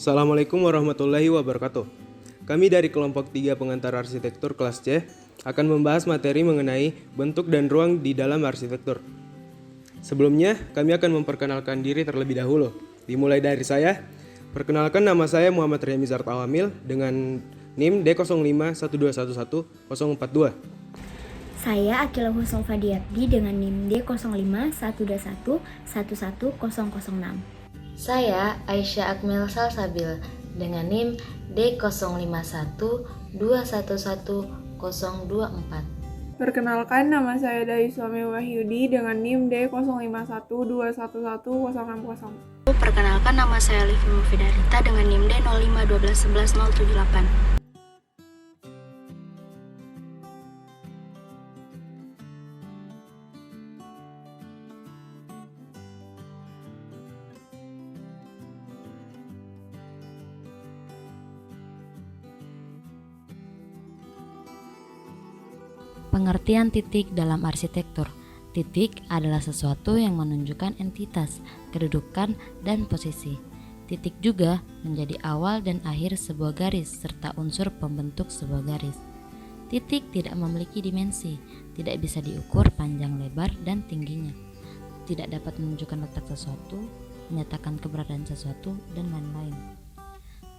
Assalamualaikum warahmatullahi wabarakatuh. Kami dari kelompok 3 pengantar arsitektur kelas C akan membahas materi mengenai bentuk dan ruang di dalam arsitektur. Sebelumnya, kami akan memperkenalkan diri terlebih dahulu. Dimulai dari saya. Perkenalkan, nama saya Muhammad Riyamizar Tawamil dengan NIM D0512111042. Saya Akila Husnul Fadiabdi dengan NIM D0512111006. Saya Aisyah Akmil Salsabil dengan NIM D0512111024. Perkenalkan, nama saya Dai Suami Wahyudi dengan NIM D0512111060. Perkenalkan, nama saya Livi Mufidarita dengan NIM D0512111078. Pengertian titik dalam arsitektur. Titik adalah sesuatu yang menunjukkan entitas, kedudukan, dan posisi. Titik juga menjadi awal dan akhir sebuah garis serta unsur pembentuk sebuah garis. Titik tidak memiliki dimensi, tidak bisa diukur panjang, lebar, dan tingginya. Tidak dapat menunjukkan letak sesuatu, menyatakan keberadaan sesuatu, dan lain-lain.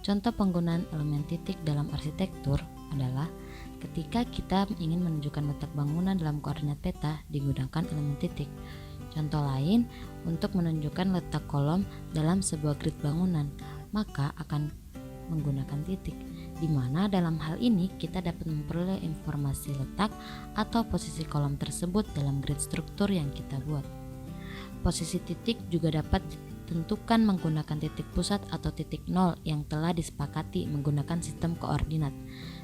Contoh penggunaan elemen titik dalam arsitektur adalah ketika kita ingin menunjukkan letak bangunan dalam koordinat peta digunakan elemen titik. Contoh lain, untuk menunjukkan letak kolom dalam sebuah grid bangunan, maka akan menggunakan titik, di mana dalam hal ini kita dapat memperoleh informasi letak atau posisi kolom tersebut dalam grid struktur yang kita buat. Posisi titik juga dapat ditentukan menggunakan titik pusat atau titik nol yang telah disepakati menggunakan sistem koordinat.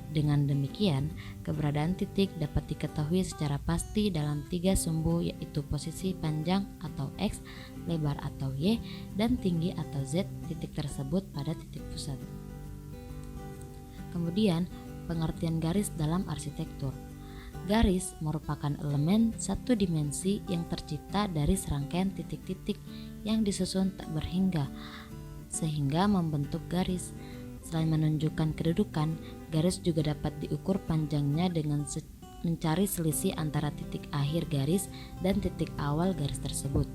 Dengan demikian, keberadaan titik dapat diketahui secara pasti dalam 3 sumbu, yaitu posisi panjang atau X, lebar atau Y, dan tinggi atau Z titik tersebut pada titik pusat. Kemudian, pengertian garis dalam arsitektur. Garis merupakan elemen satu dimensi yang tercipta dari serangkaian titik-titik yang disusun tak berhingga, sehingga membentuk garis. Selain menunjukkan kedudukan, garis juga dapat diukur panjangnya dengan mencari selisih antara titik akhir garis dan titik awal garis tersebut.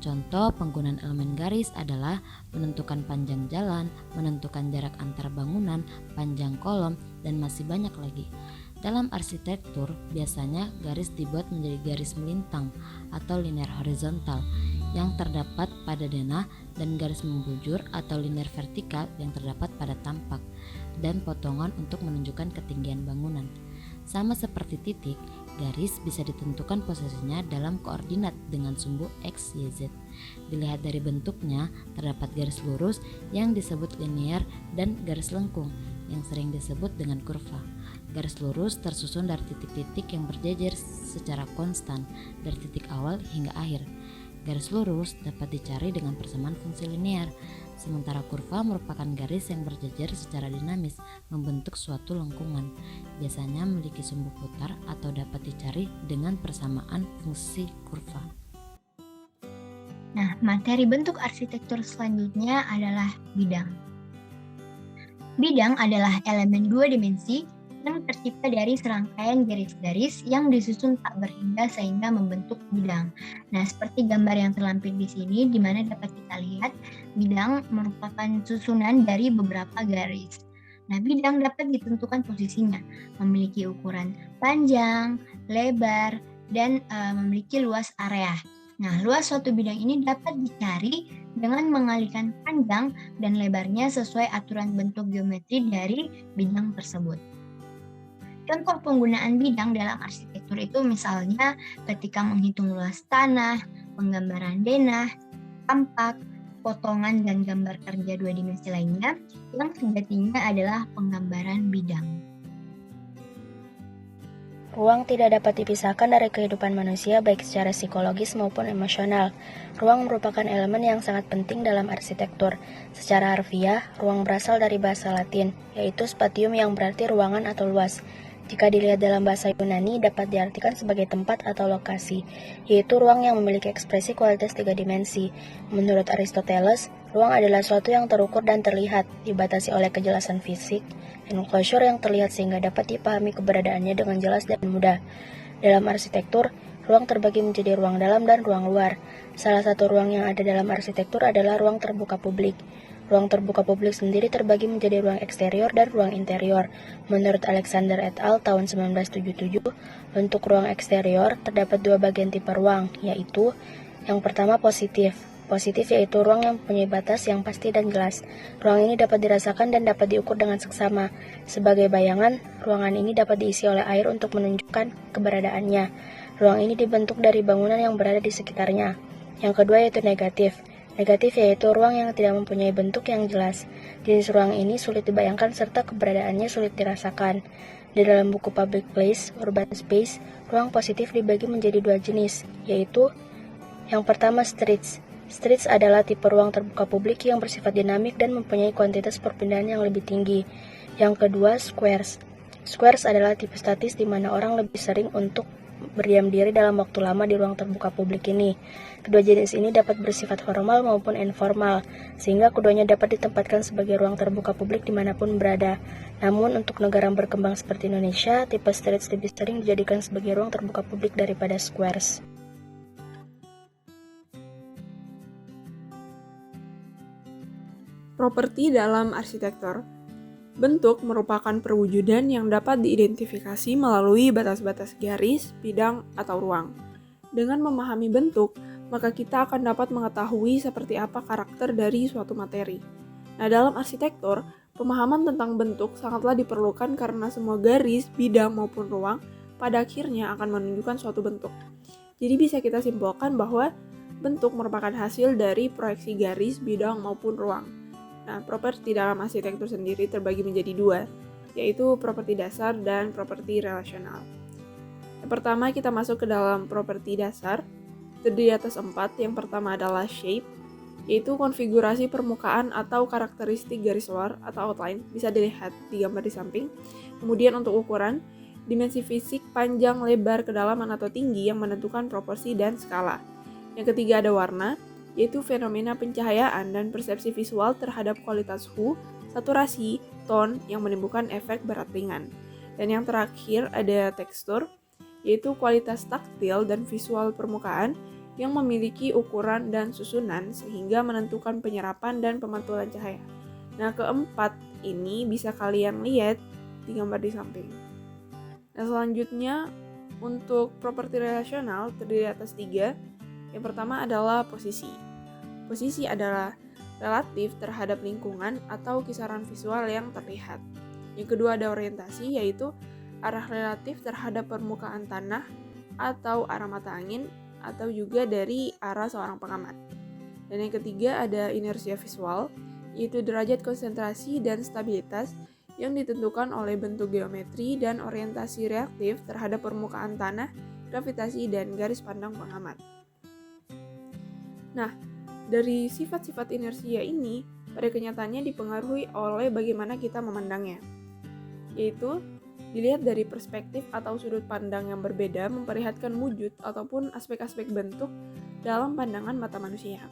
Contoh penggunaan elemen garis adalah menentukan panjang jalan, menentukan jarak antar bangunan, panjang kolom, dan masih banyak lagi. Dalam arsitektur, biasanya garis dibuat menjadi garis melintang atau linear horizontal yang terdapat pada denah dan garis membujur atau linear vertikal yang terdapat pada tampak dan potongan untuk menunjukkan ketinggian bangunan. Sama seperti titik, garis bisa ditentukan posisinya dalam koordinat dengan sumbu X, Y, Z. Dilihat dari bentuknya, terdapat garis lurus yang disebut linear dan garis lengkung yang sering disebut dengan kurva. Garis lurus tersusun dari titik-titik yang berjejer secara konstan dari titik awal hingga akhir. Garis lurus dapat dicari dengan persamaan fungsi linear, sementara kurva merupakan garis yang berjejer secara dinamis membentuk suatu lengkungan. Biasanya memiliki sumbu putar atau dapat dicari dengan persamaan fungsi kurva. Nah, materi bentuk arsitektur selanjutnya adalah bidang. Bidang adalah elemen 2 dimensi yang tercipta dari serangkaian garis-garis yang disusun tak berhingga sehingga membentuk bidang. Nah, seperti gambar yang terlampir di sini, di mana dapat kita lihat bidang merupakan susunan dari beberapa garis. Nah, bidang dapat ditentukan posisinya, memiliki ukuran panjang, lebar, dan memiliki luas area. Nah, luas suatu bidang ini dapat dicari dengan mengalihkan panjang dan lebarnya sesuai aturan bentuk geometri dari bidang tersebut. Contoh penggunaan bidang dalam arsitektur itu misalnya ketika menghitung luas tanah, penggambaran denah, tampak, potongan, dan gambar kerja 2 dimensi lainnya yang sejatinya adalah penggambaran bidang. Ruang tidak dapat dipisahkan dari kehidupan manusia baik secara psikologis maupun emosional. Ruang merupakan elemen yang sangat penting dalam arsitektur. Secara harfiah, ruang berasal dari bahasa Latin, yaitu spatium yang berarti ruangan atau luas. Jika dilihat dalam bahasa Yunani, dapat diartikan sebagai tempat atau lokasi, yaitu ruang yang memiliki ekspresi kualitas 3 dimensi. Menurut Aristoteles, ruang adalah suatu yang terukur dan terlihat, dibatasi oleh kejelasan fisik, enclosure yang terlihat sehingga dapat dipahami keberadaannya dengan jelas dan mudah. Dalam arsitektur, ruang terbagi menjadi ruang dalam dan ruang luar. Salah satu ruang yang ada dalam arsitektur adalah ruang terbuka publik. Ruang terbuka publik sendiri terbagi menjadi ruang eksterior dan ruang interior. Menurut Alexander et al. Tahun 1977, untuk ruang eksterior terdapat 2 bagian tipe ruang, yaitu yang pertama positif. Positif yaitu ruang yang mempunyai batas yang pasti dan jelas. Ruang ini dapat dirasakan dan dapat diukur dengan seksama. Sebagai bayangan, ruangan ini dapat diisi oleh air untuk menunjukkan keberadaannya. Ruang ini dibentuk dari bangunan yang berada di sekitarnya. Yang kedua yaitu negatif. Negatif yaitu ruang yang tidak mempunyai bentuk yang jelas. Jenis ruang ini sulit dibayangkan serta keberadaannya sulit dirasakan. Di dalam buku Public Place, Urban Space, ruang positif dibagi menjadi 2 jenis, yaitu yang pertama streets. Streets adalah tipe ruang terbuka publik yang bersifat dinamik dan mempunyai kuantitas perpindahan yang lebih tinggi. Yang kedua, squares. Squares adalah tipe statis di mana orang lebih sering untuk berdiam diri dalam waktu lama di ruang terbuka publik ini. Kedua jenis ini dapat bersifat formal maupun informal, sehingga keduanya dapat ditempatkan sebagai ruang terbuka publik dimanapun berada. Namun untuk negara yang berkembang seperti Indonesia, tipe streets lebih sering dijadikan sebagai ruang terbuka publik daripada squares. Properti dalam arsitektur. Bentuk merupakan perwujudan yang dapat diidentifikasi melalui batas-batas garis, bidang, atau ruang. Dengan memahami bentuk, maka kita akan dapat mengetahui seperti apa karakter dari suatu materi. Nah, dalam arsitektur, pemahaman tentang bentuk sangatlah diperlukan karena semua garis, bidang, maupun ruang pada akhirnya akan menunjukkan suatu bentuk. Jadi bisa kita simpulkan bahwa bentuk merupakan hasil dari proyeksi garis, bidang, maupun ruang. Nah, properti dalam arsitektur sendiri terbagi menjadi 2, yaitu properti dasar dan properti relasional. Yang pertama kita masuk ke dalam properti dasar, terdiri atas 4. Yang pertama adalah shape, yaitu konfigurasi permukaan atau karakteristik garis luar atau outline, bisa dilihat di gambar di samping. Kemudian untuk ukuran, dimensi fisik panjang, lebar, kedalaman atau tinggi yang menentukan proporsi dan skala. Yang ketiga ada warna, yaitu fenomena pencahayaan dan persepsi visual terhadap kualitas hue, saturasi, tone yang menimbulkan efek berat ringan. Dan yang terakhir ada tekstur, yaitu kualitas taktil dan visual permukaan yang memiliki ukuran dan susunan sehingga menentukan penyerapan dan pemantulan cahaya. Nah, keempat ini bisa kalian lihat di gambar di samping. Nah, selanjutnya untuk properti relasional terdiri atas 3. Yang pertama adalah posisi. Posisi adalah relatif terhadap lingkungan atau kisaran visual yang terlihat. Yang kedua ada orientasi, yaitu arah relatif terhadap permukaan tanah atau arah mata angin atau juga dari arah seorang pengamat. Dan yang ketiga ada inersia visual, yaitu derajat konsentrasi dan stabilitas yang ditentukan oleh bentuk geometri dan orientasi reaktif terhadap permukaan tanah, gravitasi, dan garis pandang pengamat. Nah, dari sifat-sifat inersia ini, pada kenyataannya dipengaruhi oleh bagaimana kita memandangnya. Yaitu, dilihat dari perspektif atau sudut pandang yang berbeda memperlihatkan wujud ataupun aspek-aspek bentuk dalam pandangan mata manusia.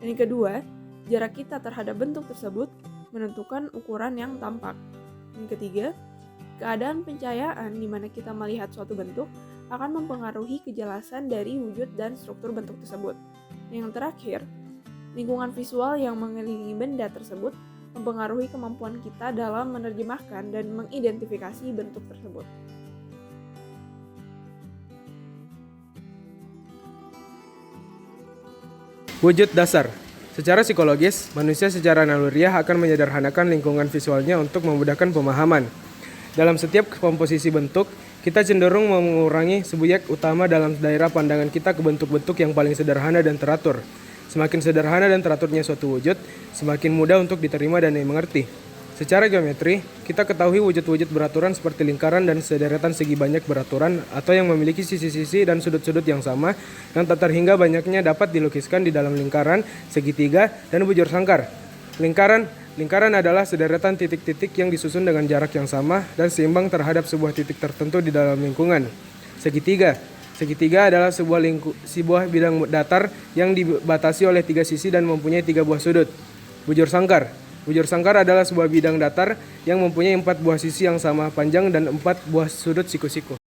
Dan yang kedua, jarak kita terhadap bentuk tersebut menentukan ukuran yang tampak. Yang ketiga, keadaan pencahayaan di mana kita melihat suatu bentuk akan mempengaruhi kejelasan dari wujud dan struktur bentuk tersebut. Yang terakhir, lingkungan visual yang mengelilingi benda tersebut mempengaruhi kemampuan kita dalam menerjemahkan dan mengidentifikasi bentuk tersebut. Wujud dasar. Secara psikologis, manusia secara naluriah akan menyederhanakan lingkungan visualnya untuk memudahkan pemahaman. Dalam setiap komposisi bentuk, kita cenderung mengurangi subjek utama dalam daerah pandangan kita ke bentuk-bentuk yang paling sederhana dan teratur. Semakin sederhana dan teraturnya suatu wujud, semakin mudah untuk diterima dan dimengerti. Secara geometri, kita ketahui wujud-wujud beraturan seperti lingkaran dan sederetan segi banyak beraturan atau yang memiliki sisi-sisi dan sudut-sudut yang sama, yang tak terhingga banyaknya dapat dilukiskan di dalam lingkaran, segitiga, dan bujur sangkar. Lingkaran Lingkaran adalah sederetan titik-titik yang disusun dengan jarak yang sama dan seimbang terhadap sebuah titik tertentu di dalam lingkungan. Segitiga. Segitiga adalah sebuah bidang datar yang dibatasi oleh 3 sisi dan mempunyai 3 buah sudut. Bujur sangkar. Bujur sangkar adalah sebuah bidang datar yang mempunyai 4 buah sisi yang sama panjang dan 4 buah sudut siku-siku.